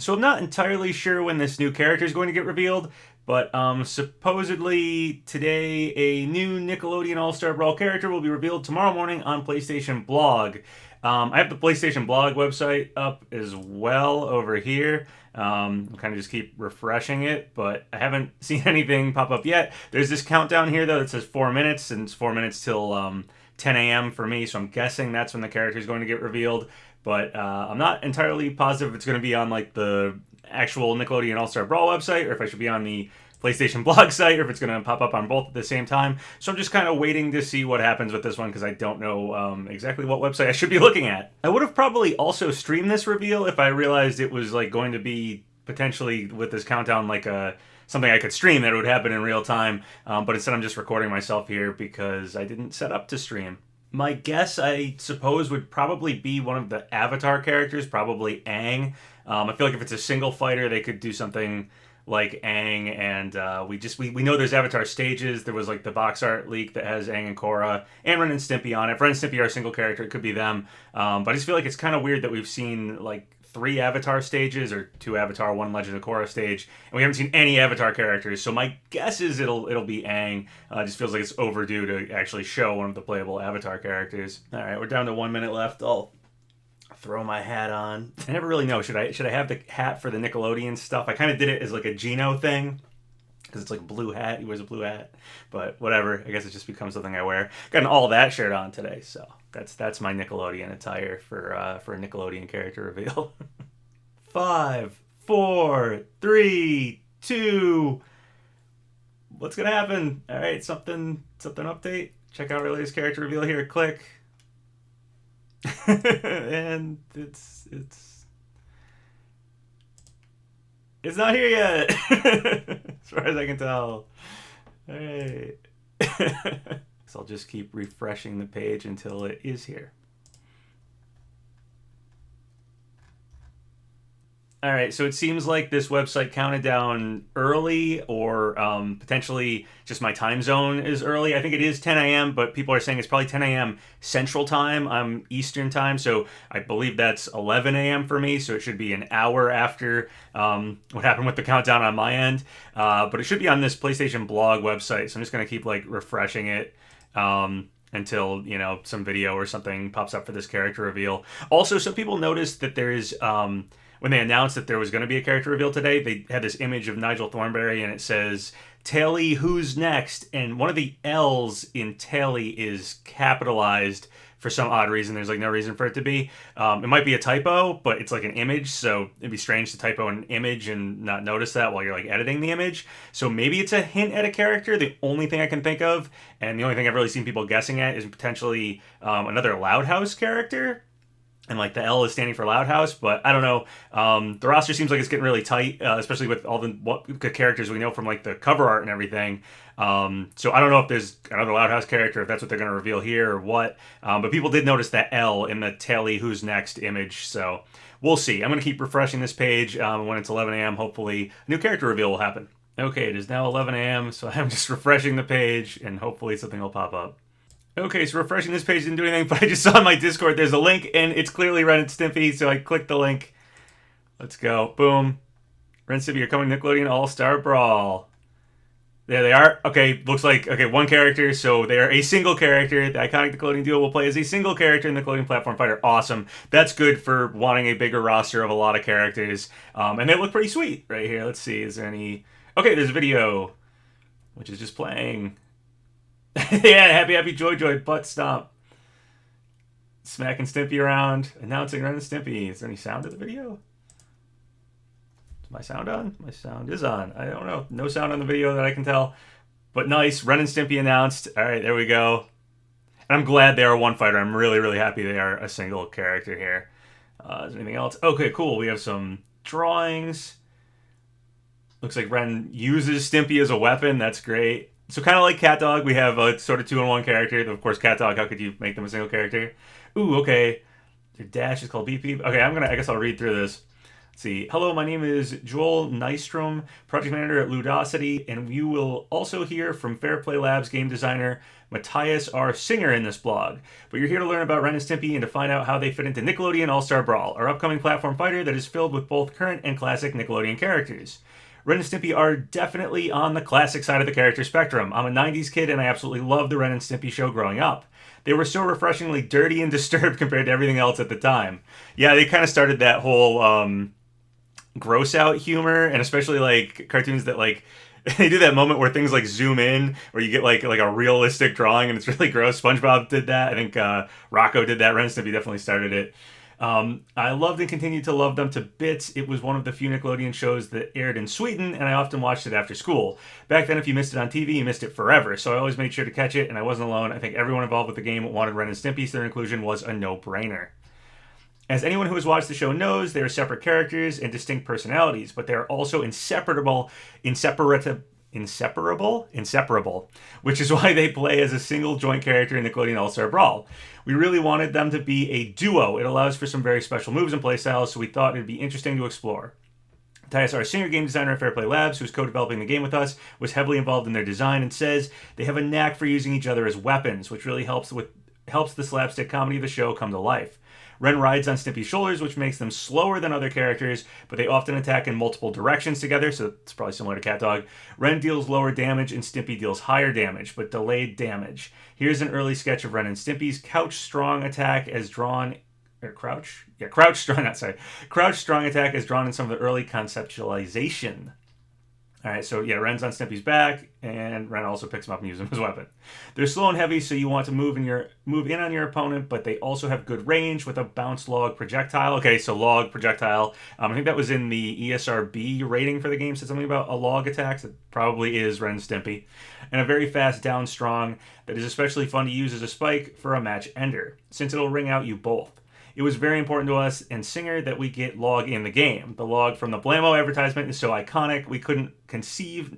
So I'm not entirely sure when this new character is going to get revealed, but supposedly today a new Nickelodeon All Star Brawl character will be revealed tomorrow morning on PlayStation Blog. I have the PlayStation Blog website up as well over here. I'll kind of just keep refreshing it, but I haven't seen anything pop up yet. There's this countdown here though that says 4 minutes, and it's 4 minutes till 10 a.m. for me, so I'm guessing that's when the character is going to get revealed. But I'm not entirely positive if it's going to be on like the actual Nickelodeon All Star Brawl website, or if I should be on the PlayStation Blog site, or if it's going to pop up on both at the same time. So I'm just kind of waiting to see what happens with this one, because I don't know exactly what website I should be looking at. I would have probably also streamed this reveal if I realized it was like going to be potentially with this countdown like something I could stream that it would happen in real time. But instead I'm just recording myself here because I didn't set up to stream. My guess, I suppose, would probably be one of the Avatar characters, probably Aang. I feel like if it's a single fighter, they could do something like Aang, and we know there's Avatar stages. There was like the box art leak that has Aang and Korra and Ren and Stimpy on it. If Ren and Stimpy are a single character, it could be them. But I just feel like it's kind of weird that we've seen like 3 Avatar stages, or 2 Avatar, 1 Legend of Korra stage, and we haven't seen any Avatar characters. So my guess is it'll be Aang. It just feels like it's overdue to actually show one of the playable Avatar characters. All right, we're down to 1 minute left. I'll throw my hat on. I never really know. Should I have the hat for the Nickelodeon stuff? I kind of did it as like a Geno thing, because it's like a blue hat. He wears a blue hat. But whatever. I guess it just becomes something I wear. Got an all that shirt on today, so that's my Nickelodeon attire for a Nickelodeon character reveal. 5, 4, 3, 2. What's gonna happen? All right, something update. Check out our latest character reveal here. Click. And it's not here yet. As far as I can tell. All right. So I'll just keep refreshing the page until it is here. All right, so it seems like this website counted down early, or potentially just my time zone is early. I think it is 10 a.m., but people are saying it's probably 10 a.m. Central Time. I'm Eastern Time, so I believe that's 11 a.m. for me, so it should be an hour after what happened with the countdown on my end. But it should be on this PlayStation Blog website, so I'm just going to keep like refreshing it until, you know, some video or something pops up for this character reveal. Also, some people noticed that there is... when they announced that there was going to be a character reveal today, they had this image of Nigel Thornberry, and it says, Taily, who's next? And one of the L's in Taily is capitalized for some odd reason. There's like no reason for it to be. It might be a typo, but it's like an image, so it'd be strange to typo an image and not notice that while you're like editing the image. So maybe it's a hint at a character. The only thing I can think of, and the only thing I've really seen people guessing at, is potentially another Loud House character. And like the L is standing for Loud House, but I don't know. The roster seems like it's getting really tight, especially with all the characters we know from like the cover art and everything. So I don't know if there's another Loud House character, if that's what they're going to reveal here or what. But people did notice that L in the Taily Who's Next image, so we'll see. I'm going to keep refreshing this page. When it's 11 a.m., hopefully a new character reveal will happen. Okay, it is now 11 a.m., so I'm just refreshing the page, and hopefully something will pop up. Okay, so refreshing this page didn't do anything, but I just saw in my Discord there's a link, and it's clearly Ren and Stimpy, so I clicked the link. Let's go. Boom. Ren and Stimpy are coming to Nickelodeon All Star Brawl. There they are. Okay, looks like, okay, one character, so they are a single character. The iconic Nickelodeon duo will play as a single character in Nickelodeon Platform Fighter. Awesome. That's good for wanting a bigger roster of a lot of characters. And they look pretty sweet right here. Let's see, is there any... Okay, there's a video, which is just playing... Yeah, happy joy butt stomp. Smacking Stimpy around, announcing Ren and Stimpy. Is there any sound to the video? Is my sound on? My sound is on. I don't know. No sound on the video that I can tell. But nice. Ren and Stimpy announced. All right, there we go. And I'm glad they are one fighter. I'm really, really happy they are a single character here. Is there anything else? Okay, cool. We have some drawings. Looks like Ren uses Stimpy as a weapon. That's great. So kind of like Cat Dog, we have a sort of 2-in-1 character. Of course, Cat Dog, how could you make them a single character? Ooh, okay. Their dash is called Beep Beep. Okay, I guess I'll read through this. Let's see. Hello, my name is Joel Nystrom, project manager at Ludosity, and you will also hear from Fair Play Labs game designer Matthias R. Singer in this blog. But you're here to learn about Ren and Stimpy and to find out how they fit into Nickelodeon All Star Brawl, our upcoming platform fighter that is filled with both current and classic Nickelodeon characters. Ren and Stimpy are definitely on the classic side of the character spectrum. I'm a 90s kid and I absolutely loved the Ren and Stimpy show growing up. They were so refreshingly dirty and disturbed compared to everything else at the time. Yeah, they kind of started that whole gross out humor, and especially like cartoons that like they do that moment where things like zoom in, where you get like a realistic drawing and it's really gross. SpongeBob did that. I think Rocco did that. Ren and Stimpy definitely started it. I loved and continued to love them to bits. It was one of the few Nickelodeon shows that aired in Sweden, and I often watched it after school. Back then, if you missed it on TV, you missed it forever, so I always made sure to catch it, and I wasn't alone. I think everyone involved with the game wanted Ren and Stimpy, so their inclusion was a no-brainer. As anyone who has watched the show knows, they are separate characters and distinct personalities, but they are also inseparable, which is why they play as a single joint character in Nickelodeon All Star Brawl. We really wanted them to be a duo. It allows for some very special moves and playstyles, so we thought it'd be interesting to explore. Matthias, our senior game designer at Fair Play Labs, who's co-developing the game with us, was heavily involved in their design and says they have a knack for using each other as weapons, which really helps the slapstick comedy of the show come to life. Ren rides on Stimpy's shoulders, which makes them slower than other characters, but they often attack in multiple directions together, so it's probably similar to Cat Dog. Ren deals lower damage, and Stimpy deals higher damage, but delayed damage. Here's an early sketch of Ren and Stimpy's Couch Strong attack as drawn... Crouch Strong attack as drawn in some of the early conceptualization. Alright, so yeah, Ren's on Stimpy's back, and Ren also picks him up and uses him as a weapon. They're slow and heavy, so you want to move in on your opponent, but they also have good range with a bounce log projectile. Okay, so log projectile. I think that was in the ESRB rating for the game, said something about a log attack. That probably is Ren and Stimpy. And a very fast down strong that is especially fun to use as a spike for a match ender, since it'll ring out you both. It was very important to us and Singer that we get log in the game. The log from the Blammo advertisement is so iconic, we couldn't conceive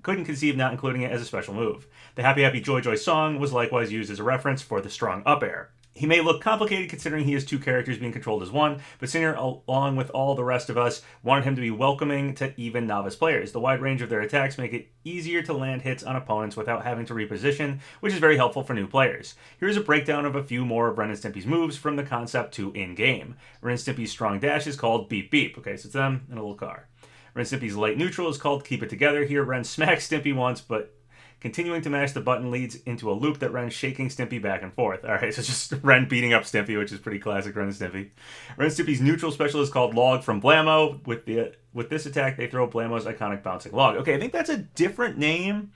not including it as a special move. The Happy Happy Joy Joy song was likewise used as a reference for the strong up air. He may look complicated considering he has two characters being controlled as one, but Singer, along with all the rest of us, wanted him to be welcoming to even novice players. The wide range of their attacks make it easier to land hits on opponents without having to reposition, which is very helpfful for new players. Here's a breakdown of a few more of Ren and Stimpy's moves from the concept to in-game. Ren and Stimpy's strong dash is called Beep Beep. Okay, so it's them in a little car. Ren and Stimpy's light neutral is called Keep It Together. Here, Ren smacks Stimpy once, but continuing to mash the button leads into a loop that Ren's shaking Stimpy back and forth. Alright, so just Ren beating up Stimpy, which is pretty classic Ren and Stimpy. Ren and Stimpy's neutral special is called Log from Blammo. With this attack, they throw Blammo's iconic bouncing log. Okay, I think that's a different name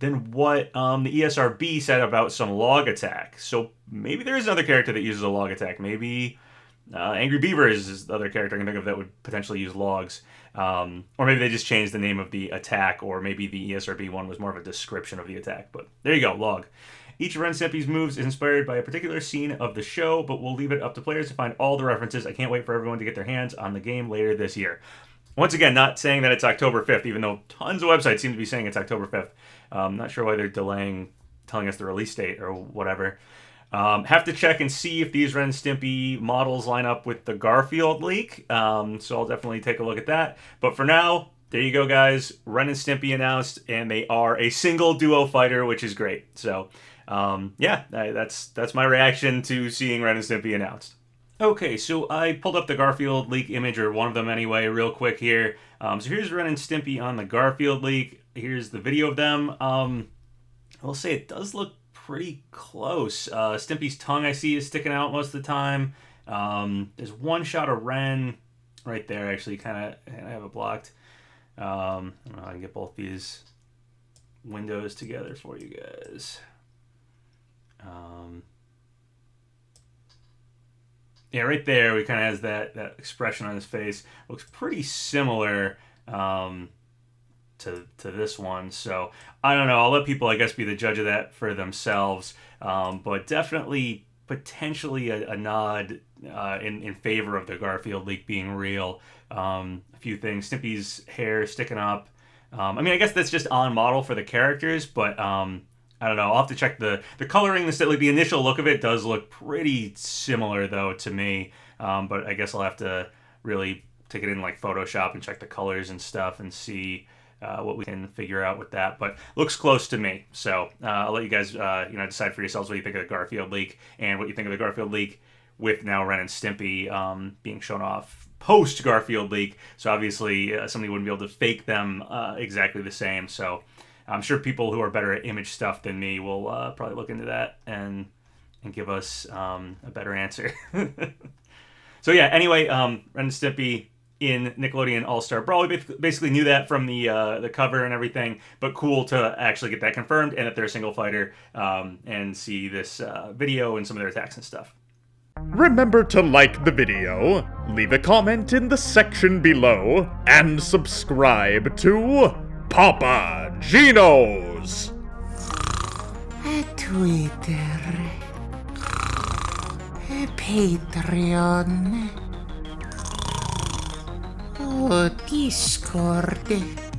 than what the ESRB said about some log attack. So maybe there is another character that uses a log attack. Maybe Angry Beaver is the other character I can think of that would potentially use logs. Or maybe they just changed the name of the attack, or maybe the ESRB one was more of a description of the attack. But there you go, log. Each of Ren and Stimpy's moves is inspired by a particular scene of the show, but we'll leave it up to players to find all the references. I can't wait for everyone to get their hands on the game later this year. Once again, not saying that it's October 5th, even though tons of websites seem to be saying it's October 5th. Not sure why they're delaying telling us the release date or whatever. Have to check and see if these Ren and Stimpy models line up with the Garfield leak. So I'll definitely take a look at that. But for now, there you go, guys. Ren and Stimpy announced, and they are a single duo fighter, which is great. So, yeah, that's my reaction to seeing Ren and Stimpy announced. Okay, so I pulled up the Garfield leak image, or one of them anyway, real quick here. So here's Ren and Stimpy on the Garfield leak. Here's the video of them. I'll say it does look pretty close. Stimpy's tongue I see is sticking out most of the time. There's one shot of Ren right there, actually, kind of have it blocked. I don't know how I can get both these windows together for you guys. Yeah, right there, we kind of has that expression on his face. Looks pretty similar to this one. So I don't know. I'll let people, I guess, be the judge of that for themselves. But definitely, potentially a nod in favor of the Garfield leak being real. A few things. Stimpy's hair sticking up. I mean, I guess that's just on model for the characters, but I don't know. I'll have to check the coloring. The initial look of it does look pretty similar, though, to me. But I guess I'll have to really take it in like Photoshop and check the colors and stuff and see what we can figure out with that. But looks close to me. So I'll let you guys decide for yourselves what you think of the Garfield leak and what you think of the Garfield leak with now Ren and Stimpy being shown off post Garfield leak. So obviously somebody wouldn't be able to fake them exactly the same. So I'm sure people who are better at image stuff than me will probably look into that and give us a better answer. So yeah, anyway, Ren and Stimpy in Nickelodeon All Star Brawl. We basically knew that from the cover and everything, but cool to actually get that confirmed and that they're a single fighter and see this video and some of their attacks and stuff. Remember to like the video, leave a comment in the section below, and subscribe to PapaGenos! Twitter, Patreon, Discord.